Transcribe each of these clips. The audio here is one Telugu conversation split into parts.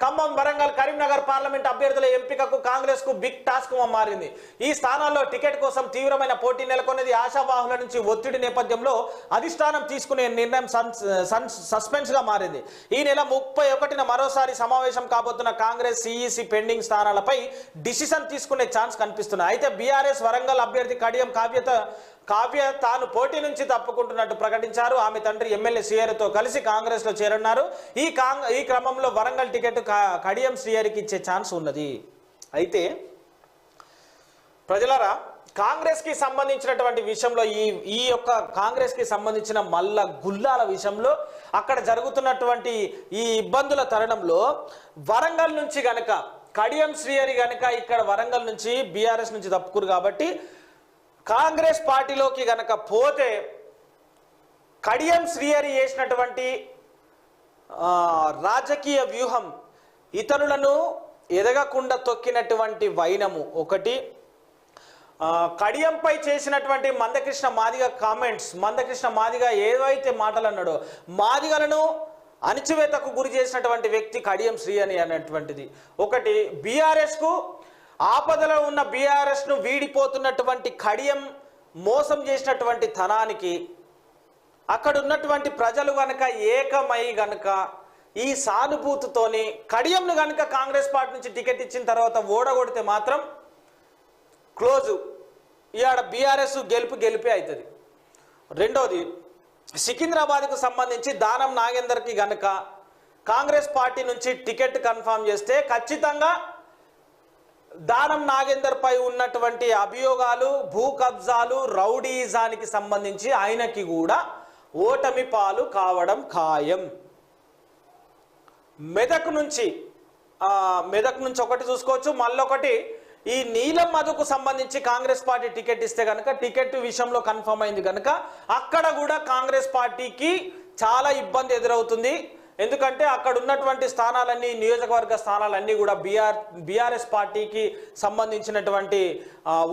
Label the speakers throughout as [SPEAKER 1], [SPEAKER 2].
[SPEAKER 1] ఖమ్మం, వరంగల్, కరీంనగర్ పార్లమెంట్ అభ్యర్థుల ఎంపికకు కాంగ్రెస్ కు బిగ్ టాస్క్ మారింది. ఈ స్థానాల్లో టికెట్ కోసం తీవ్రమైన పోటీ నెలకొన్నది. ఆశావాహుల నుంచి ఒత్తిడి నేపథ్యంలో అధిష్టానం తీసుకునే నిర్ణయం సస్పెన్స్ గా మారింది. ఈ నెల 31న మరోసారి సమావేశం కాబోతున్న కాంగ్రెస్ సిఈసి పెండింగ్ స్థానాలపై డిసిషన్ తీసుకునే ఛాన్స్ కనిపిస్తున్నాయి. అయితే బీఆర్ఎస్ వరంగల్ అభ్యర్థి కడియం కావ్య తాను పోటీ నుంచి తప్పుకుంటున్నట్టు ప్రకటించారు. ఆమె తండ్రి ఎమ్మెల్యే శ్రీహరితో కలిసి కాంగ్రెస్ లో చేరన్నారు. ఈ క్రమంలో వరంగల్ టికెట్ కడియం శ్రీహరికి ఇచ్చే ఛాన్స్ ఉన్నది. అయితే ప్రజలారా, కాంగ్రెస్ కి సంబంధించినటువంటి విషయంలో ఈ యొక్క కాంగ్రెస్ కి సంబంధించిన మల్ల గుల్లాల విషయంలో అక్కడ జరుగుతున్నటువంటి ఈ ఇబ్బందుల తరుణంలో వరంగల్ నుంచి గనక కడియం శ్రీహరి గనక ఇక్కడ వరంగల్ నుంచి బీఆర్ఎస్ నుంచి తప్పుకురు కాబట్టి కాంగ్రెస్ పార్టీలోకి గనక పోతే కడియం శ్రీహరి చేసినటువంటి రాజకీయ వ్యూహం ఇతరులను ఎదగకుండా తొక్కినటువంటి వైనము ఒకటి. కడియంపై చేసినటువంటి మందకృష్ణ మాదిగ కామెంట్స్, మందకృష్ణ మాదిగ ఏవైతే మాటలు అన్నాడో, మాదిగలను అణిచివేతకు గురి చేసినటువంటి వ్యక్తి కడియం శ్రీహరి అనేటువంటిది ఒకటి. బీఆర్ఎస్కు ఆపదలో ఉన్న బీఆర్ఎస్ను వీడిపోతున్నటువంటి కడియం మోసం చేసినటువంటి తనానికి అక్కడ ఉన్నటువంటి ప్రజలు గనక ఏకమై గనక ఈ సానుభూతితోని కడియంను గనక కాంగ్రెస్ పార్టీ నుంచి టికెట్ ఇచ్చిన తర్వాత ఓడగొడితే మాత్రం క్లోజు, ఇవాడ బీఆర్ఎస్ గెలిపే అవుతుంది. రెండోది, సికింద్రాబాద్కు సంబంధించి దానం నాగేందర్కి గనక కాంగ్రెస్ పార్టీ నుంచి టికెట్ కన్ఫర్మ్ చేస్తే ఖచ్చితంగా దానం నాగేందర్ పై ఉన్నటువంటి అభియోగాలు, భూ కబ్జాలు, రౌడీజానికి సంబంధించి ఆయనకి కూడా ఓటమి పాలు కావడం ఖాయం. మెదక్ నుంచి ఒకటి చూసుకోవచ్చు. మళ్ళొకటి, ఈ నీలం మధుకు సంబంధించి కాంగ్రెస్ పార్టీ టికెట్ ఇస్తే కనుక టికెట్ విషయంలో కన్ఫర్మ్ అయింది కనుక అక్కడ కూడా కాంగ్రెస్ పార్టీకి చాలా ఇబ్బంది ఎదురవుతుంది. ఎందుకంటే అక్కడ ఉన్నటువంటి స్థానాలన్నీ, నియోజకవర్గ స్థానాలన్నీ కూడా బీఆర్ఎస్ పార్టీకి సంబంధించినటువంటి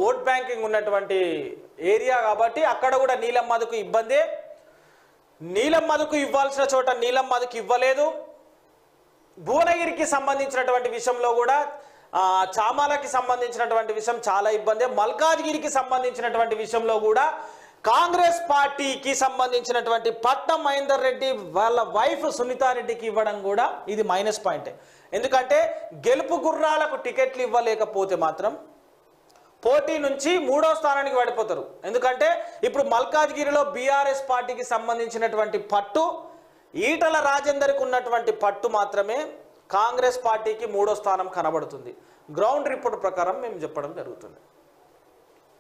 [SPEAKER 1] ఓట్ బ్యాంకింగ్ ఉన్నటువంటి ఏరియా కాబట్టి అక్కడ కూడా నీలం మధుకు ఇబ్బందే. నీలం మధుకు ఇవ్వాల్సిన చోట నీలం మధుకు ఇవ్వలేదు. భువనగిరికి సంబంధించినటువంటి విషయంలో కూడా, చామాలకి సంబంధించినటువంటి విషయం చాలా ఇబ్బంది. మల్కాజ్గిరికి సంబంధించినటువంటి విషయంలో కూడా కాంగ్రెస్ పార్టీకి సంబంధించినటువంటి పట్నం మహేందర్ రెడ్డి వాళ్ళ వైఫ్ సునీతారెడ్డికి ఇవ్వడం కూడా ఇది మైనస్ పాయింటే. ఎందుకంటే గెలుపు గుర్రాలకు టికెట్లు ఇవ్వలేకపోతే మాత్రం పోటీ నుంచి 3వ స్థానానికి పడిపోతారు. ఎందుకంటే ఇప్పుడు మల్కాజ్గిరిలో బీఆర్ఎస్ పార్టీకి సంబంధించినటువంటి పట్టు, ఈటల రాజేందర్కి ఉన్నటువంటి పట్టు మాత్రమే కాంగ్రెస్ పార్టీకి 3వ స్థానం కనబడుతుంది. గ్రౌండ్ రిపోర్ట్ ప్రకారం మేము చెప్పడం జరుగుతుంది.